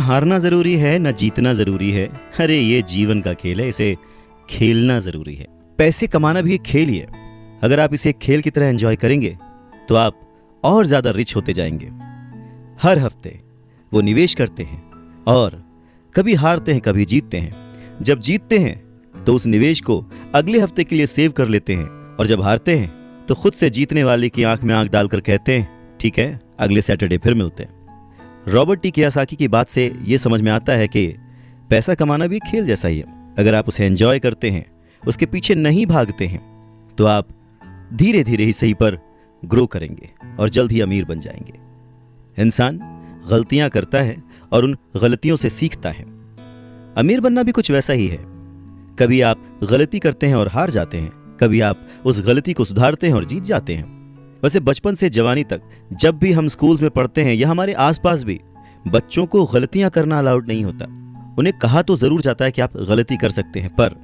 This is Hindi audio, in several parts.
हारना जरूरी है न जीतना जरूरी है। अरे ये जीवन का खेल है, इसे खेलना जरूरी है। पैसे कमाना भी एक खेल ही है। अगर आप इसे एक खेल की तरह एंजॉय करेंगे तो आप और ज्यादा रिच होते जाएंगे। हर हफ्ते वो निवेश करते हैं और कभी हारते हैं कभी जीतते हैं। जब जीतते हैं तो उस निवेश को अगले हफ्ते के लिए सेव कर लेते हैं और जब हारते हैं तो खुद से जीतने वाले की आंख में आंख डालकर कहते हैं ठीक है, अगले सैटरडे फिर मिलते हैं। रॉबर्ट टी कियोसाकी की बात से यह समझ में आता है कि पैसा कमाना भी खेल जैसा ही है। अगर आप उसे एंजॉय करते हैं, उसके पीछे नहीं भागते हैं, तो आप धीरे धीरे ही सही पर ग्रो करेंगे और जल्द ही अमीर बन जाएंगे। इंसान गलतियां करता है और उन गलतियों से सीखता है। अमीर बनना भी कुछ वैसा ही है। कभी आप गलती करते हैं और हार जाते हैं, कभी आप उस गलती को सुधारते हैं और जीत जाते हैं। वैसे बचपन से जवानी तक जब भी हम स्कूल्स में पढ़ते हैं या हमारे आसपास भी, बच्चों को गलतियां करना अलाउड नहीं होता। उन्हें कहा तो जरूर जाता है कि आप गलती कर सकते हैं, पर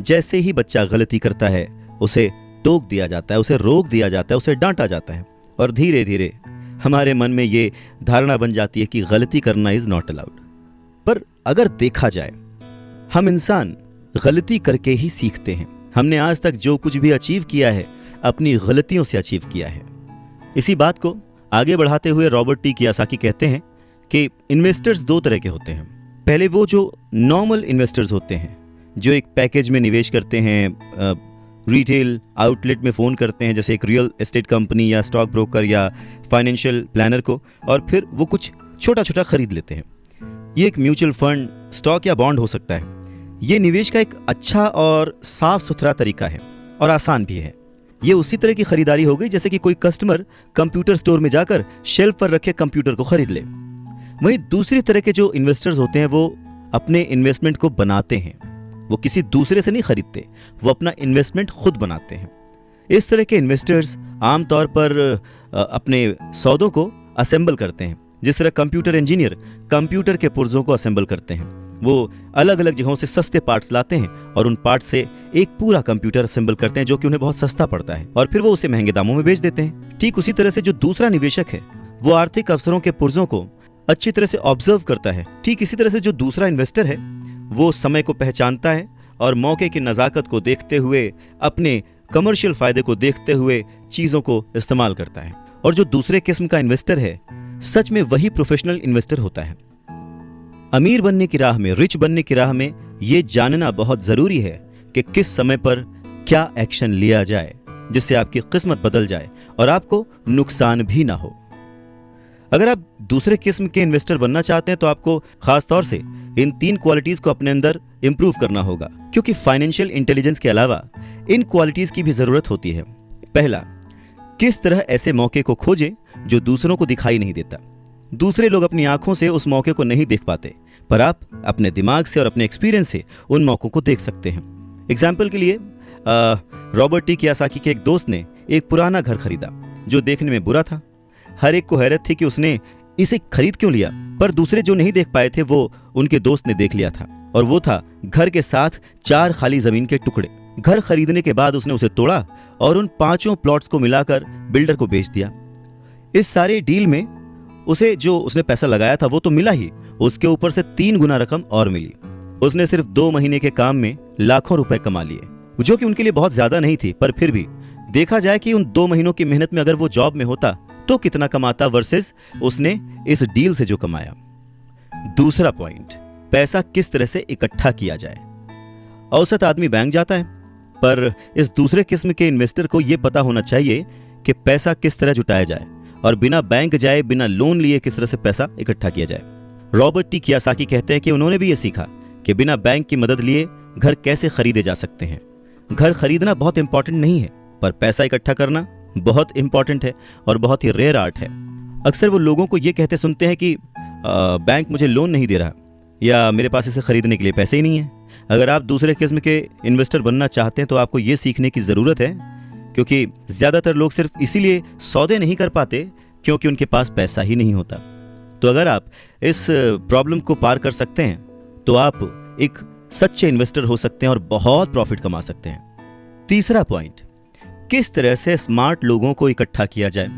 जैसे ही बच्चा गलती करता है उसे टोक दिया जाता है, उसे रोक दिया जाता है, उसे डांटा जाता है और धीरे धीरे हमारे मन में ये धारणा बन जाती है कि गलती करना इज नॉट अलाउड। पर अगर देखा जाए, हम इंसान गलती करके ही सीखते हैं। हमने आज तक जो कुछ भी अचीव किया है अपनी गलतियों से अचीव किया है। इसी बात को आगे बढ़ाते हुए रॉबर्ट टी कियोसाकी कहते हैं कि इन्वेस्टर्स दो तरह के होते हैं। पहले वो जो नॉर्मल इन्वेस्टर्स होते हैं, जो एक पैकेज में निवेश करते हैं, रिटेल आउटलेट में फ़ोन करते हैं जैसे एक रियल एस्टेट कंपनी या स्टॉक ब्रोकर या फाइनेंशियल प्लानर को, और फिर वो कुछ छोटा छोटा खरीद लेते हैं। ये एक म्यूचुअल फंड, स्टॉक या बॉन्ड हो सकता है। ये निवेश का एक अच्छा और साफ सुथरा तरीका है और आसान भी है। ये उसी तरह की खरीदारी हो गई जैसे कि कोई कस्टमर कंप्यूटर स्टोर में जाकर शेल्फ पर रखे कंप्यूटर को खरीद ले। वहीं दूसरी तरह के जो इन्वेस्टर्स होते हैं वो अपने इन्वेस्टमेंट को बनाते हैं। वो किसी दूसरे से नहीं खरीदते, वो अपना इन्वेस्टमेंट खुद बनाते हैं। इस तरह के इन्वेस्टर्स आमतौर पर अपने सौदों को असेंबल करते हैं। जिस तरह कंप्यूटर इंजीनियर कंप्यूटर के पुर्जों को असेंबल करते हैं, वो अलग अलग जगहों से सस्ते पार्ट्स लाते हैं और उन पार्ट्स से एक पूरा कंप्यूटर असेंबल करते हैं जो कि उन्हें बहुत सस्ता पड़ता है, और फिर वो उसे महंगे दामों में बेच देते हैं। ठीक उसी तरह से जो दूसरा निवेशक है वो आर्थिक अवसरों के पुर्जों को अच्छी तरह से ऑब्जर्व करता है। ठीक इसी तरह से जो दूसरा इन्वेस्टर है वो समय को पहचानता है और मौके की नज़ाकत को देखते हुए, अपने कमर्शियल फायदे को देखते हुए चीज़ों को इस्तेमाल करता है। और जो दूसरे किस्म का इन्वेस्टर है, सच में वही प्रोफेशनल इन्वेस्टर होता है। अमीर बनने की राह में, रिच बनने की राह में ये जानना बहुत जरूरी है कि किस समय पर क्या एक्शन लिया जाए जिससे आपकी किस्मत बदल जाए और आपको नुकसान भी ना हो। अगर आप दूसरे किस्म के इन्वेस्टर बनना चाहते हैं तो आपको खास तौर से इन 3 क्वालिटीज को अपने अंदर इंप्रूव करना होगा, क्योंकि फाइनेंशियल इंटेलिजेंस के अलावा इन क्वालिटीज की भी जरूरत होती है। पहला, किस तरह ऐसे मौके को खोजें जो दूसरों को दिखाई नहीं देता। दूसरे लोग अपनी आंखों से उस मौके को नहीं देख पाते, पर आप अपने दिमाग से और अपने एक्सपीरियंस से उन मौकों को देख सकते हैं। एग्जाम्पल के लिए रॉबर्ट टी कियोसाकी के एक दोस्त ने एक पुराना घर खरीदा जो देखने में बुरा था। हर एक को हैरत थी कि उसने इसे खरीद क्यों लिया, पर दूसरे जो नहीं देख पाए थे वो उनके दोस्त ने देख लिया था, और वो था घर के साथ 4 खाली जमीन के टुकड़े। घर खरीदने के बाद उसने उसे तोड़ा और उन 5 प्लॉट्स को मिलाकर बिल्डर को बेच दिया। इस सारे डील में उसे जो उसने पैसा लगाया था वो तो मिला ही, उसके ऊपर से 3 गुना रकम और मिली। उसने सिर्फ 2 महीने के काम में लाखों रुपए कमा लिए, जो कि उनके लिए बहुत ज्यादा नहीं थी, पर फिर भी देखा जाए कि उन 2 महीनों की मेहनत में अगर वो जॉब में होता तो कितना कमाता वर्सेस उसने इस डील से जो कमाया। दूसरा पॉइंट, पैसा किस तरह से इकट्ठा किया जाए। औसत आदमी बैंक जाता है, पर इस दूसरे किस्म के इन्वेस्टर को यह पता होना चाहिए कि पैसा किस तरह जुटाया जाए और बिना बैंक जाए, बिना लोन लिए किस तरह से पैसा इकट्ठा किया जाए। रॉबर्ट टी कियोसाकी कहते हैं कि उन्होंने भी यह सीखा कि बिना बैंक की मदद लिए घर कैसे खरीदे जा सकते हैं। घर खरीदना बहुत इंपॉर्टेंट नहीं है, पर पैसा इकट्ठा करना बहुत इंपॉर्टेंट है और बहुत ही रेयर आर्ट है। अक्सर वो लोगों को ये कहते सुनते हैं कि बैंक मुझे लोन नहीं दे रहा या मेरे पास इसे खरीदने के लिए पैसे ही नहीं है। अगर आप दूसरे किस्म के इन्वेस्टर बनना चाहते हैं तो आपको ये सीखने की ज़रूरत है, क्योंकि ज़्यादातर लोग सिर्फ इसीलिए सौदे नहीं कर पाते क्योंकि उनके पास पैसा ही नहीं होता। तो अगर आप इस प्रॉब्लम को पार कर सकते हैं तो आप एक सच्चे इन्वेस्टर हो सकते हैं और बहुत प्रॉफिट कमा सकते हैं। तीसरा पॉइंट, किस तरह से स्मार्ट लोगों को इकट्ठा किया जाए।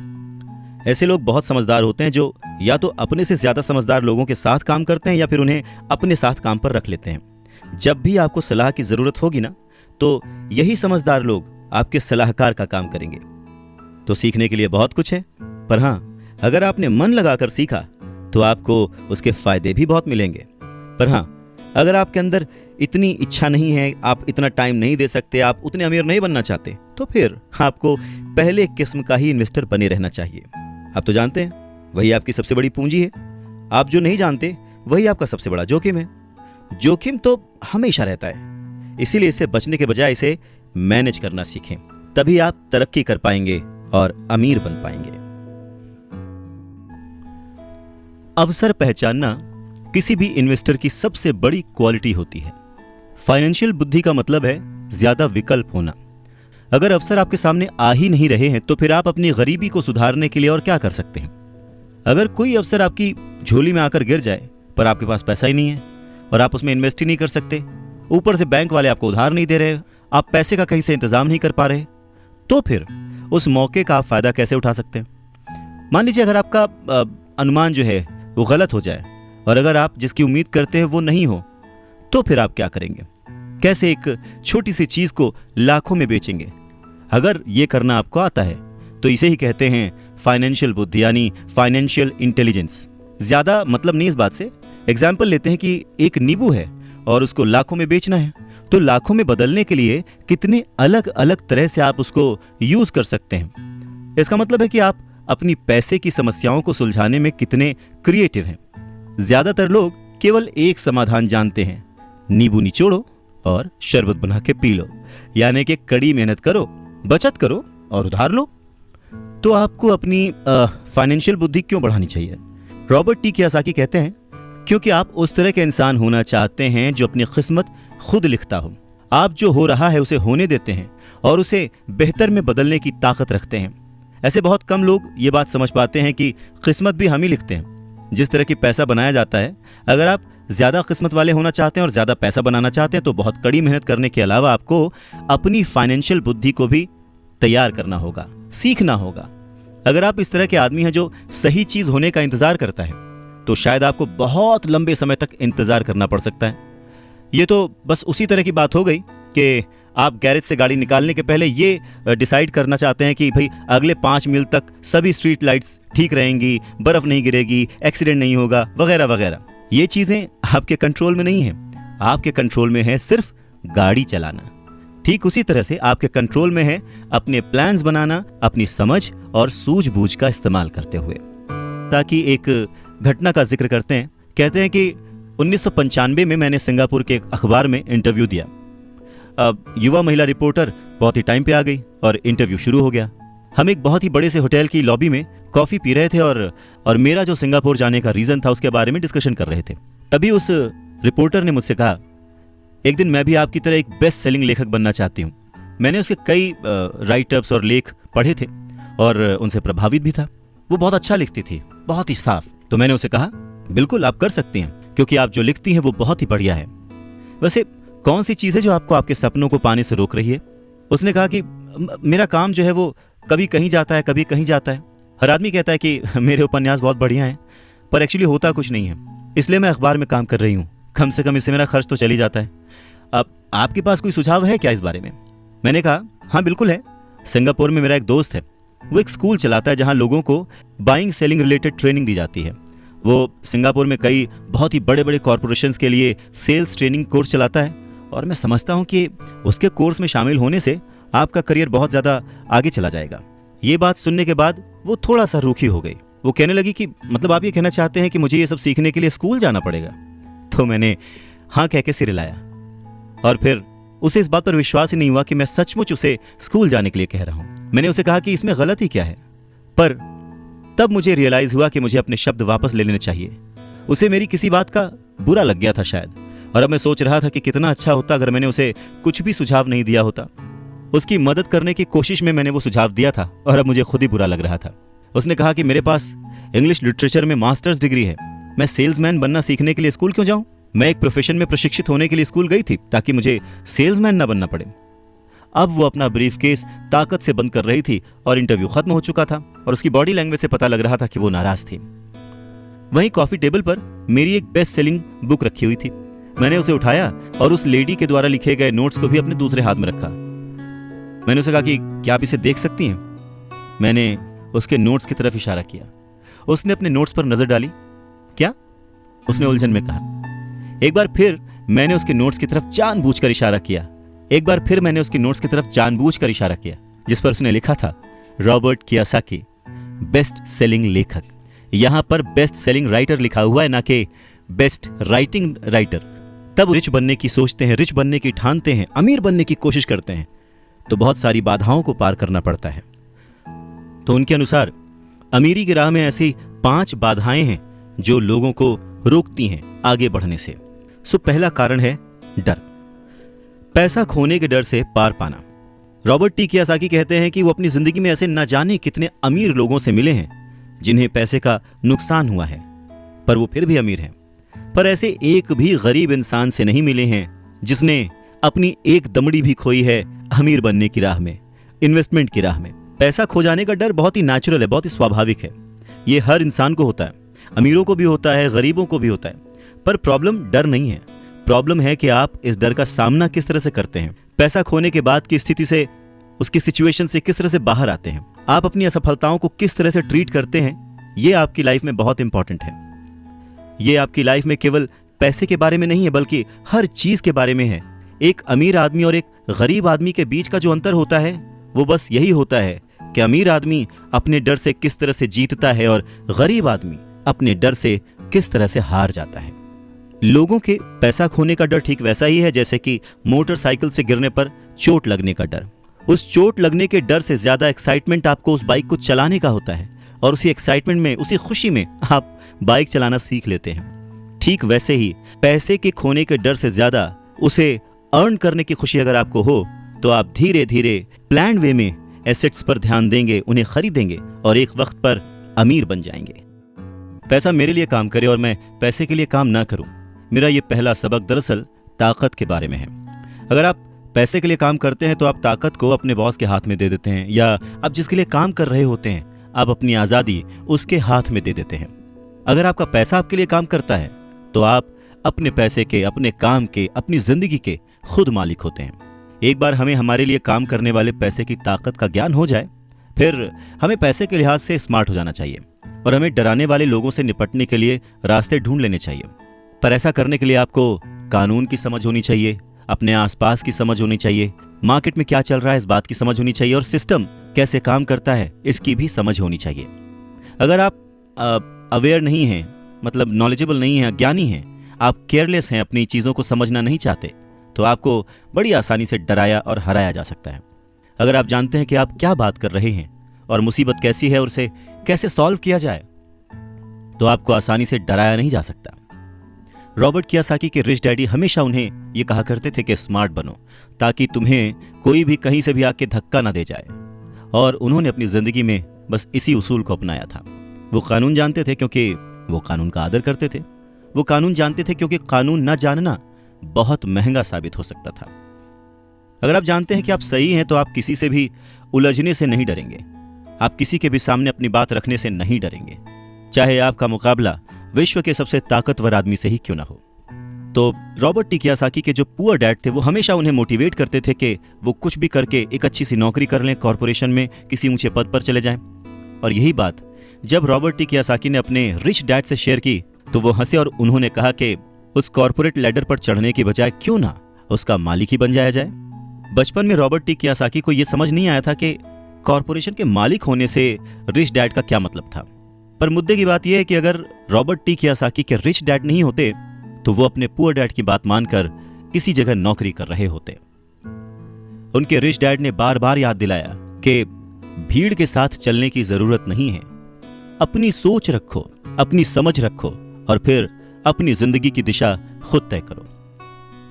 ऐसे लोग बहुत समझदार होते हैं जो या तो अपने से ज्यादा समझदार लोगों के साथ काम करते हैं या फिर उन्हें अपने साथ काम पर रख लेते हैं। जब भी आपको सलाह की जरूरत होगी ना, तो यही समझदार लोग आपके सलाहकार का काम करेंगे। तो सीखने के लिए बहुत कुछ है, पर हां, अगर आपने मन लगाकर सीखा तो आपको उसके फायदे भी बहुत मिलेंगे। पर हां, अगर आपके अंदर इतनी इच्छा नहीं है, आप इतना टाइम नहीं दे सकते, आप उतने अमीर नहीं बनना चाहते, तो फिर आपको पहले किस्म का ही इन्वेस्टर बने रहना चाहिए। आप तो जानते हैं वही आपकी सबसे बड़ी पूंजी है। आप जो नहीं जानते वही आपका सबसे बड़ा जोखिम है। जोखिम तो हमेशा रहता है, इसीलिए इससे बचने के बजाय इसे मैनेज करना सीखें, तभी आप तरक्की कर पाएंगे और अमीर बन पाएंगे। अवसर पहचानना किसी भी इन्वेस्टर की सबसे बड़ी क्वालिटी होती है। फाइनेंशियल बुद्धि का मतलब है ज्यादा विकल्प होना। अगर अवसर आपके सामने आ ही नहीं रहे हैं तो फिर आप अपनी गरीबी को सुधारने के लिए और क्या कर सकते हैं। अगर कोई अवसर आपकी झोली में आकर गिर जाए पर आपके पास पैसा ही नहीं है और आप उसमें इन्वेस्ट ही नहीं कर सकते, ऊपर से बैंक वाले आपको उधार नहीं दे रहे, आप पैसे का कहीं से इंतजाम नहीं कर पा रहे, तो फिर उस मौके का आप फायदा कैसे उठा सकते हैं। मान लीजिए अगर आपका अनुमान जो है वो गलत हो जाए और अगर आप जिसकी उम्मीद करते हैं वो नहीं हो, तो फिर आप क्या करेंगे? कैसे एक छोटी सी चीज को लाखों में बेचेंगे? अगर ये करना आपको आता है तो इसे ही कहते हैं फाइनेंशियल बुद्धि, यानी फाइनेंशियल इंटेलिजेंस। ज्यादा मतलब नहीं इस बात से। एग्जाम्पल लेते हैं कि एक नींबू है और उसको लाखों में बेचना है, तो लाखों में बदलने के लिए कितने अलग अलग तरह से आप उसको यूज कर सकते हैं। इसका मतलब है कि आप अपनी पैसे की समस्याओं को सुलझाने में कितने क्रिएटिव हैं। ज्यादातर लोग केवल एक समाधान जानते हैं, नींबू निचोड़ो और शरबत बना के पी लो, यानी कि कड़ी मेहनत करो, बचत करो और उधार लो। तो आपको अपनी फाइनेंशियल बुद्धि क्यों बढ़ानी चाहिए? रॉबर्ट टी कियोसाकी कहते हैं, क्योंकि आप उस तरह के इंसान होना चाहते हैं जो अपनी किस्मत खुद लिखता हो। आप जो हो रहा है उसे होने देते हैं और उसे बेहतर में बदलने की ताकत रखते हैं। ऐसे बहुत कम लोग ये बात समझ पाते हैं कि किस्मत भी हम ही लिखते हैं। जिस तरह की पैसा बनाया जाता है, अगर आप ज्यादा किस्मत वाले होना चाहते हैं और ज्यादा पैसा बनाना चाहते हैं तो बहुत कड़ी मेहनत करने के अलावा आपको अपनी फाइनेंशियल बुद्धि को भी तैयार करना होगा, सीखना होगा। अगर आप इस तरह के आदमी हैं जो सही चीज होने का इंतजार करता है, तो शायद आपको बहुत लंबे समय तक इंतजार करना पड़ सकता है। ये तो बस उसी तरह की बात हो गई कि आप गैरेज से गाड़ी निकालने के पहले ये डिसाइड करना चाहते हैं कि भाई अगले 5 मील तक सभी स्ट्रीट लाइट्स ठीक रहेंगी, बर्फ नहीं गिरेगी, एक्सीडेंट नहीं होगा, वगैरह वगैरह। ये चीजें आपके कंट्रोल में नहीं है। आपके कंट्रोल में है सिर्फ गाड़ी चलाना। ठीक उसी तरह से आपके कंट्रोल में है अपने प्लान्स बनाना, अपनी समझ और सूझबूझ का इस्तेमाल करते हुए। ताकि एक घटना का जिक्र करते हैं। कहते हैं कि 1995 में मैंने सिंगापुर के एक अखबार में इंटरव्यू दिया। अब युवा महिला रिपोर्टर बहुत ही टाइम पे आ गई और इंटरव्यू शुरू हो गया। हम एक बहुत ही बड़े से होटल की लॉबी में कॉफी पी रहे थे और मेरा जो सिंगापुर जाने का रीजन था उसके बारे में डिस्कशन कर रहे थे। तभी उस रिपोर्टर ने मुझसे कहा, एक दिन मैं भी आपकी तरह एक बेस्ट सेलिंग लेखक बनना चाहती हूँ। मैंने उसके कई राइटअप्स और लेख पढ़े थे और उनसे प्रभावित भी था। वो बहुत अच्छा लिखती थी, बहुत ही साफ। तो मैंने उसे कहा, बिल्कुल आप कर सकती हैं, क्योंकि आप जो लिखती हैं वो बहुत ही बढ़िया है। वैसे कौन सी चीज़ है जो आपको आपके सपनों को पाने से रोक रही है? उसने कहा कि मेरा काम जो है वो कभी कहीं जाता है, कभी कहीं जाता है। हर आदमी कहता है कि मेरे उपन्यास बहुत बढ़िया हैं, पर एक्चुअली होता कुछ नहीं है। इसलिए मैं अखबार में काम कर रही हूँ, कम से कम इससे मेरा खर्च तो चल ही जाता है। अब आपके पास कोई सुझाव है क्या इस बारे में? मैंने कहा, हाँ बिल्कुल है। सिंगापुर में मेरा एक दोस्त है, वो एक स्कूल चलाता है जहाँ लोगों को बाइंग सेलिंग रिलेटेड ट्रेनिंग दी जाती है। वो सिंगापुर में कई बहुत ही बड़े बड़े कॉरपोरेशंस के लिए सेल्स ट्रेनिंग कोर्स चलाता है और मैं समझता हूँ कि उसके कोर्स में शामिल होने से आपका करियर बहुत ज़्यादा आगे चला जाएगा। ये बात सुनने के बाद वो थोड़ा सा रूखी हो गई। वो कहने लगी कि मतलब आप ये कहना चाहते हैं कि मुझे ये सब सीखने के लिए स्कूल जाना पड़ेगा? तो मैंने हाँ कह के सिर हिलाया और फिर उसे इस बात पर विश्वास ही नहीं हुआ कि मैं सचमुच उसे स्कूल जाने के लिए कह रहा हूँ। मैंने उसे कहा कि इसमें गलत ही क्या है, पर तब मुझे रियलाइज हुआ कि मुझे अपने शब्द वापस ले लेने चाहिए। उसे मेरी किसी बात का बुरा लग गया था शायद, और अब मैं सोच रहा था कि कितना अच्छा होता अगर मैंने उसे कुछ भी सुझाव नहीं दिया होता। उसकी मदद करने की कोशिश में मैंने वो सुझाव दिया था और अब मुझे खुद ही बुरा लग रहा था। उसने कहा कि मेरे पास इंग्लिश लिटरेचर में मास्टर्स डिग्री है, मैं सेल्समैन बनना सीखने के लिए स्कूल क्यों जाऊं? मैं एक प्रोफेशन में प्रशिक्षित होने के लिए स्कूल गई थी ताकि मुझे सेल्समैन ना बनना पड़े। अब वो अपना ब्रीफकेस ताकत से बंद कर रही थी और इंटरव्यू खत्म हो चुका था और उसकी बॉडी लैंग्वेज से पता लग रहा था कि वो नाराज थी। वहीं कॉफी टेबल पर मेरी एक बेस्ट सेलिंग बुक रखी हुई थी। मैंने उसे उठाया और उस लेडी के द्वारा लिखे गए नोट्स को भी अपने दूसरे हाथ में रखा। मैंने उसे कहा कि क्या आप इसे देख सकती हैं? मैंने उसके नोट्स की तरफ इशारा किया। उसने अपने नोट्स पर नजर डाली। क्या? उसने उलझन में कहा। एक बार फिर मैंने उसके नोट्स की तरफ जानबूझकर इशारा किया। जिस पर उसने लिखा था रॉबर्ट कियोसाकी, बेस्ट सेलिंग लेखक। यहां पर बेस्ट सेलिंग राइटर लिखा हुआ है, ना कि बेस्ट राइटिंग राइटर। तब रिच बनने की सोचते हैं, रिच बनने की ठानते हैं, अमीर बनने की कोशिश करते हैं, तो बहुत सारी बाधाओं को पार करना पड़ता है। तो उनके अनुसार अमीरी की राह में ऐसी 5 बाधाएं हैं जो लोगों को रोकती हैं आगे बढ़ने से। सो पहला कारण है डर, पैसा खोने के डर से पार पाना। रॉबर्ट टी कियोसाकी कहते हैं कि वो अपनी जिंदगी में ऐसे न जाने कितने अमीर लोगों से मिले हैं जिन्हें पैसे का नुकसान हुआ है, पर वो फिर भी अमीर हैं। पर ऐसे एक भी गरीब इंसान से नहीं मिले हैं जिसने अपनी एक दमड़ी भी खोई है अमीर बनने की राह में, इन्वेस्टमेंट की राह में। पैसा खो जाने का डर बहुत ही नेचुरल है, बहुत ही स्वाभाविक है। ये हर इंसान को होता है, अमीरों को भी होता है, गरीबों को भी होता है। पर प्रॉब्लम डर नहीं है, प्रॉब्लम है कि आप इस डर का सामना किस तरह से करते हैं। पैसा खोने के बाद की स्थिति से, उसकी सिचुएशन से किस तरह से बाहर आते हैं। आप अपनी असफलताओं को किस तरह से ट्रीट करते हैं, ये आपकी लाइफ में बहुत इंपॉर्टेंट है। ये आपकी लाइफ में केवल पैसे के बारे में नहीं है, बल्कि हर चीज के बारे में है। एक अमीर आदमी और एक गरीब आदमी के बीच का जो अंतर होता है वो बस यही होता है कि अमीर आदमी अपने डर से किस तरह से जीतता है और गरीब आदमी अपने डर से किस तरह से हार जाता है। लोगों के पैसा खोने का डर ठीक वैसा ही है जैसे कि मोटरसाइकिल से गिरने पर चोट लगने का डर। उस चोट लगने के डर से ज्यादा एक्साइटमेंट आपको उस बाइक को चलाने का होता है और उसी एक्साइटमेंट में, उसी खुशी में आप बाइक चलाना सीख लेते हैं। ठीक वैसे ही पैसे के खोने के डर से ज्यादा उसे अर्न करने की खुशी अगर आपको हो तो आप धीरे धीरे प्लान वे में एसेट्स पर ध्यान देंगे, उन्हें खरीदेंगे और एक वक्त पर अमीर बन जाएंगे। पैसा मेरे लिए काम करे और मैं पैसे के लिए काम ना करूं। मेरा ये पहला सबक दरअसल ताकत के बारे में है। अगर आप पैसे के लिए काम करते हैं तो आप ताकत को अपने बॉस के हाथ में दे देते हैं, या आप जिसके लिए काम कर रहे होते हैं आप अपनी आज़ादी उसके हाथ में दे देते हैं। अगर आपका पैसा आपके लिए काम करता है तो आप अपने पैसे के, अपने काम के, अपनी जिंदगी के खुद मालिक होते हैं। एक बार हमें हमारे लिए काम करने वाले पैसे की ताकत का ज्ञान हो जाए, फिर हमें पैसे के लिहाज से स्मार्ट हो जाना चाहिए और हमें डराने वाले लोगों से निपटने के लिए रास्ते ढूंढ लेने चाहिए। पर ऐसा करने के लिए आपको कानून की समझ होनी चाहिए, अपने आसपास की समझ होनी चाहिए, मार्केट में क्या चल रहा है इस बात की समझ होनी चाहिए और सिस्टम कैसे काम करता है इसकी भी समझ होनी चाहिए। अगर आप अवेयर नहीं हैं, मतलब नॉलेजेबल नहीं हैं, अज्ञानी हैं, आप केयरलेस हैं, अपनी चीज़ों को समझना नहीं चाहते, तो आपको बड़ी आसानी से डराया और हराया जा सकता है। अगर आप जानते हैं कि आप क्या बात कर रहे हैं और मुसीबत कैसी है और उसे कैसे सॉल्व किया जाए, तो आपको आसानी से डराया नहीं जा सकता। रॉबर्ट कियोसाकी के रिच डैडी हमेशा उन्हें ये कहा करते थे कि स्मार्ट बनो ताकि तुम्हें कोई भी कहीं से भी आके धक्का ना दे जाए, और उन्होंने अपनी जिंदगी में बस इसी उसूल को अपनाया था। वो कानून जानते थे क्योंकि वो कानून का आदर करते थे। वो कानून जानते थे क्योंकि कानून ना जानना बहुत महंगा साबित हो सकता था। अगर आप जानते हैं कि आप सही हैं तो आप किसी से भी उलझने से नहीं डरेंगे, आप किसी के भी सामने अपनी बात रखने से नहीं डरेंगे, चाहे आपका मुकाबला विश्व के सबसे ताकतवर आदमी से ही क्यों ना हो। तो रॉबर्ट टी कियोसाकी के जो पुअर डैड थे वो हमेशा उन्हें मोटिवेट करते थे कि वो कुछ भी करके एक अच्छी सी नौकरी कर लें, कॉरपोरेशन में किसी ऊंचे पद पर चले जाएं। और यही बात जब रॉबर्ट टी कियोसाकी ने अपने रिच डैड से शेयर की तो वो हंसे और उन्होंने कहा कि उस कॉरपोरेट लैडर पर चढ़ने की बजाय क्यों ना उसका मालिक ही बन जाया जाए। बचपन में रॉबर्ट टी कियोसाकी को यह समझ नहीं आया था कि कॉरपोरेशन के मालिक होने से रिच डैड का क्या मतलब था। पर मुद्दे की बात यह है कि अगर रॉबर्ट टी कियोसाकी के रिच डैड नहीं होते तो वो अपने पुअर डैड की बात मानकर किसी जगह नौकरी कर रहे होते। उनके रिच डैड ने बार बार याद दिलाया कि भीड़ के साथ चलने की जरूरत नहीं है, अपनी सोच रखो, अपनी समझ रखो और फिर अपनी जिंदगी की दिशा खुद तय करो।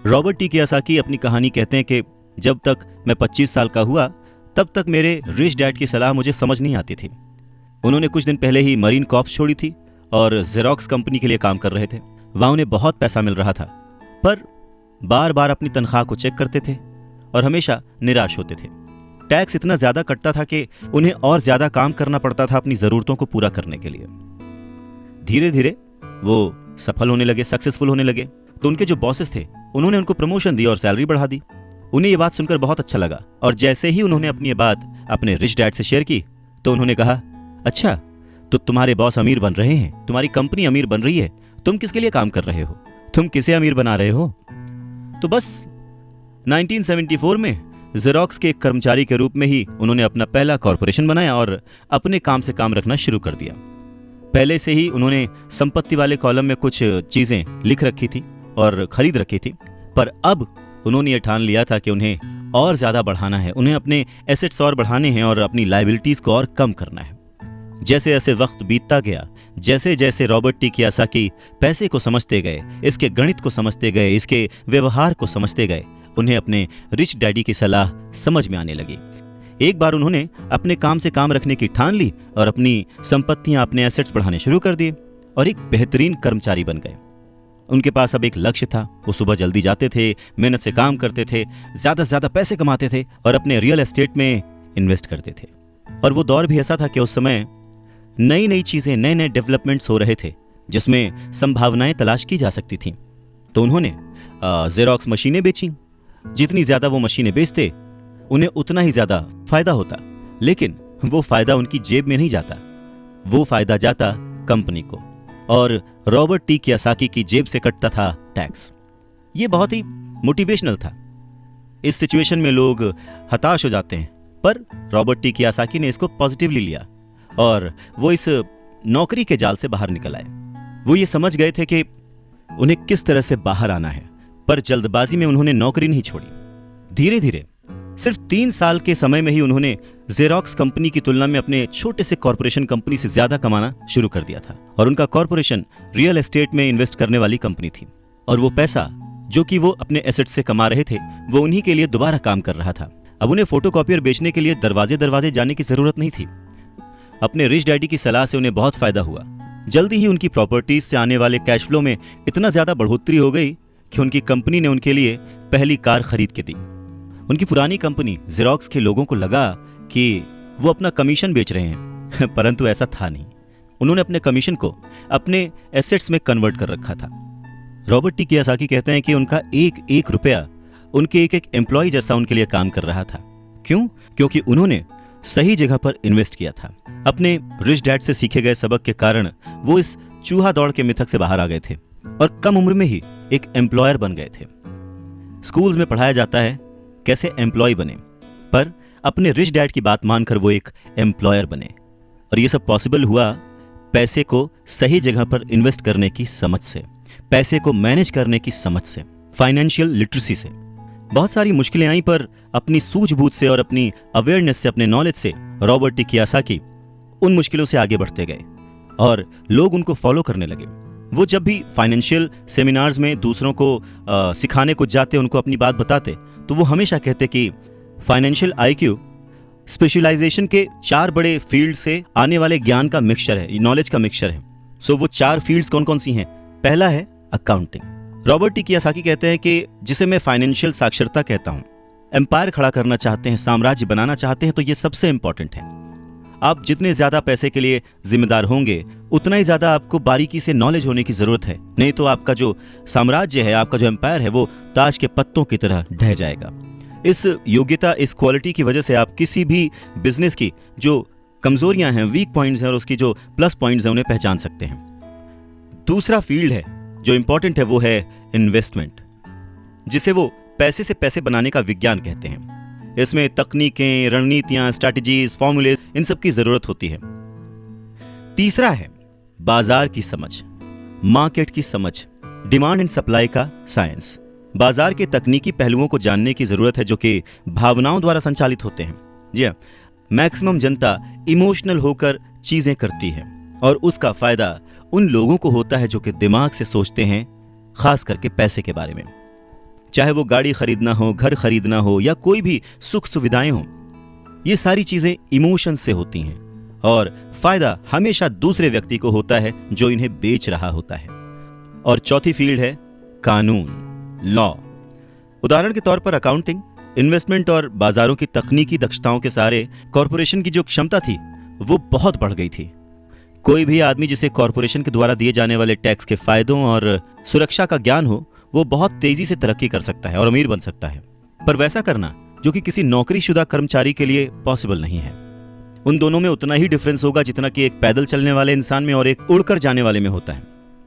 रॉबर्ट टी कियोसाकी अपनी कहानी कहते हैं कि जब तक मैं 25 साल का हुआ तब तक मेरे रिच डैड की सलाह मुझे समझ नहीं आती थी। उन्होंने कुछ दिन पहले ही मरीन कॉर्प्स छोड़ी थी और जेरोक्स कंपनी के लिए काम कर रहे थे। वहां उन्हें बहुत पैसा मिल रहा था, पर बार बार अपनी तनख्वाह को चेक करते थे और हमेशा निराश होते थे। टैक्स इतना ज्यादा कटता था कि उन्हें और ज्यादा काम करना पड़ता था अपनी जरूरतों को पूरा करने के लिए। धीरे धीरे वो सफल होने लगे, सक्सेसफुल होने लगे। तो उनके जो बॉसेस थे उन्होंने उनको प्रमोशन दी और सैलरी बढ़ा दी। उन्हें ये बात सुनकर बहुत अच्छा लगा और जैसे ही उन्होंने अपनी ये बात अपने रिच डैड से शेयर की तो उन्होंने कहा, अच्छा तो तुम्हारे बॉस अमीर बन रहे हैं, तुम्हारी कंपनी अमीर बन रही है, तुम किसके लिए काम कर रहे हो, तुम किसे अमीर बना रहे हो? तो बस 1974 में जेरोक्स के एक कर्मचारी के रूप में ही उन्होंने अपना पहला कॉरपोरेशन बनाया और अपने काम से काम रखना शुरू कर दिया। पहले से ही उन्होंने संपत्ति वाले कॉलम में कुछ चीजें लिख रखी थी और खरीद रखी थी, पर अब उन्होंने ये ठान लिया था कि उन्हें और ज्यादा बढ़ाना है, उन्हें अपने एसेट्स और बढ़ाने हैं और अपनी लायबिलिटीज को और कम करना है। जैसे जैसे वक्त बीतता गया, जैसे जैसे रॉबर्ट टी कियोसाकी पैसे को समझते गए, इसके गणित को समझते गए, इसके व्यवहार को समझते गए, उन्हें अपने रिच डैडी की सलाह समझ में आने लगी। एक बार उन्होंने अपने काम से काम रखने की ठान ली और अपनी संपत्तियां, अपने एसेट्स बढ़ाने शुरू कर दिए और एक बेहतरीन कर्मचारी बन गए। उनके पास अब एक लक्ष्य था। वो सुबह जल्दी जाते थे, मेहनत से काम करते थे, ज्यादा से ज्यादा पैसे कमाते थे और अपने रियल एस्टेट में इन्वेस्ट करते थे। और वो दौर भी ऐसा था कि उस समय नई नई चीजें, नए नए डेवलपमेंट्स हो रहे थे जिसमें संभावनाएं तलाश की जा सकती थीं। तो उन्होंने जेरोक्स मशीनें बेची। जितनी ज्यादा वो मशीनें बेचते उन्हें उतना ही ज्यादा फायदा होता, लेकिन वो फायदा उनकी जेब में नहीं जाता, वो फायदा जाता कंपनी को और रॉबर्ट टी कियोसाकी की जेब से कटता था टैक्स। ये बहुत ही मोटिवेशनल था। इस सिचुएशन में लोग हताश हो जाते हैं, पर रॉबर्ट टी कियोसाकी ने इसको पॉजिटिवली लिया और वो इस नौकरी के जाल से बाहर निकल आए। वो ये समझ गए थे कि उन्हें किस तरह से बाहर आना है, पर जल्दबाजी में उन्होंने नौकरी नहीं छोड़ी। धीरे धीरे सिर्फ 3 साल के समय में ही उन्होंने जेरोक्स कंपनी की तुलना में अपने छोटे से कॉरपोरेशन कंपनी से ज्यादा कमाना शुरू कर दिया था और उनका कॉरपोरेशन रियल एस्टेट में इन्वेस्ट करने वाली कंपनी थी और वो पैसा जो कि वो अपने एसेट से कमा रहे थे वो उन्हीं के लिए दोबारा काम कर रहा था। अब उन्हें फोटोकॉपियर बेचने के लिए दरवाजे दरवाजे जाने की जरूरत नहीं थी। अपने रिच डैडी की सलाह से उन्हें बहुत फायदा हुआ। जल्दी ही उनकी प्रॉपर्टीज से आने वाले कैश फ्लो में इतना ज्यादा बढ़ोतरी हो गई कि उनकी कंपनी ने उनके लिए पहली कार खरीद के दी। उनकी पुरानी कंपनी जेरोक्स के लोगों को लगा कि वो अपना कमीशन बेच रहे हैं, परंतु ऐसा था नहीं। उन्होंने अपने कमीशन को अपने एसेट्स में कन्वर्ट कर रखा था। रॉबर्ट टी कियोसाकी कहते हैं कि उनका एक एक रुपया उनके एक एक एम्प्लॉय जैसा उनके लिए काम कर रहा था। क्यों? क्योंकि उन्होंने सही जगह पर इन्वेस्ट किया था। अपने रिच डैड से सीखे गए सबक के कारण वो इस चूहा दौड़ के मिथक से बाहर आ गए थे और कम उम्र में ही एक एम्प्लॉयर बन गए थे। स्कूल्स में पढ़ाया जाता है कैसे एम्प्लॉय बने, पर अपने रिच डैड की बात मानकर वो एक एम्प्लॉयर बने और ये सब पॉसिबल हुआ पैसे को सही जगह पर इन्वेस्ट करने की समझ से, पैसे को मैनेज करने की समझ से, फाइनेंशियल लिटरेसी से। बहुत सारी मुश्किलें आई, पर अपनी सूझबूझ से और अपनी अवेयरनेस से, अपने नॉलेज से रॉबर्ट टी कियोसाकी उन मुश्किलों से आगे बढ़ते गए और लोग उनको फॉलो करने लगे। वो जब भी फाइनेंशियल सेमिनार्स में दूसरों को सिखाने को जाते, उनको अपनी बात बताते, तो वो हमेशा कहते कि फाइनेंशियल आईक्यू स्पेशलाइजेशन के 4 बड़े फील्ड से आने वाले ज्ञान का मिक्सचर है, नॉलेज का मिक्सचर है। सो वो 4 फील्ड्स कौन कौन सी हैं? पहला है अकाउंटिंग। रॉबर्ट टी कियोसाकी कहते हैं कि जिसे मैं फाइनेंशियल साक्षरता कहता हूं, एम्पायर खड़ा करना चाहते हैं, साम्राज्य बनाना चाहते हैं, तो ये सबसे इंपॉर्टेंट है। आप जितने ज्यादा पैसे के लिए जिम्मेदार होंगे उतना ही ज्यादा आपको बारीकी से नॉलेज होने की जरूरत है, नहीं तो आपका जो साम्राज्य है, आपका जो एम्पायर है, वो ताश के पत्तों की तरह ढह जाएगा। इस योग्यता, इस क्वालिटी की वजह से आप किसी भी बिजनेस की जो कमजोरियां हैं, वीक पॉइंट्स हैं और उसकी जो प्लस पॉइंट्स हैं, उन्हें पहचान सकते हैं। दूसरा फील्ड है जो इंपॉर्टेंट है, वो है इन्वेस्टमेंट, जिसे वो पैसे से पैसे बनाने का विज्ञान कहते हैं। इसमें तकनीकें, रणनीतियां, स्ट्रैटेजीज, फॉर्मूले, इन सब की जरूरत होती है। तीसरा है बाजार की समझ, मार्केट की समझ, डिमांड एंड सप्लाई का साइंस। बाजार के तकनीकी पहलुओं को जानने की जरूरत है जो कि भावनाओं द्वारा संचालित होते हैं। जी हाँ, मैक्सिमम जनता इमोशनल होकर चीजें करती है और उसका फायदा उन लोगों को होता है जो कि दिमाग से सोचते हैं, खास करके पैसे के बारे में। चाहे वो गाड़ी खरीदना हो, घर खरीदना हो या कोई भी सुख सुविधाएं हो, ये सारी चीजें इमोशन से होती हैं और फायदा हमेशा दूसरे व्यक्ति को होता है जो इन्हें बेच रहा होता है। और चौथी फील्ड है कानून, लॉ। उदाहरण के तौर पर अकाउंटिंग इन्वेस्टमेंट और बाजारों की तकनीकी दक्षताओं के सहारे कॉरपोरेशन की जो क्षमता थी वो बहुत बढ़ गई थी। कोई भी आदमी जिसे कॉरपोरेशन के द्वारा दिए जाने वाले टैक्स के फायदों और सुरक्षा का ज्ञान हो, वो बहुत तेजी से तरक्की कर सकता है और अमीर बन सकता है। पर वैसा करना जो कि किसी नौकरीशुदा कर्मचारी के लिए पॉसिबल नहीं है। उन दोनों में उतना ही डिफरेंस होगा जितना कि एक पैदल चलने वाले इंसान में और एक उड़कर जाने वाले में होता है।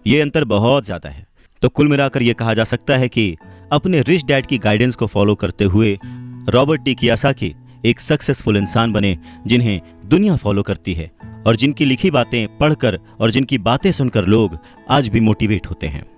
ये अंतर बहुत ज्यादा है। तो कुल मिलाकर यह कहा जा सकता है कि अपने रिच डैड की गाइडेंस को फॉलो करते हुए रॉबर्ट टी कियोसाकी एक सक्सेसफुल इंसान बने, जिन्हें दुनिया फॉलो करती है और जिनकी लिखी बातें पढ़कर और जिनकी बातें सुनकर लोग आज भी मोटिवेट होते हैं।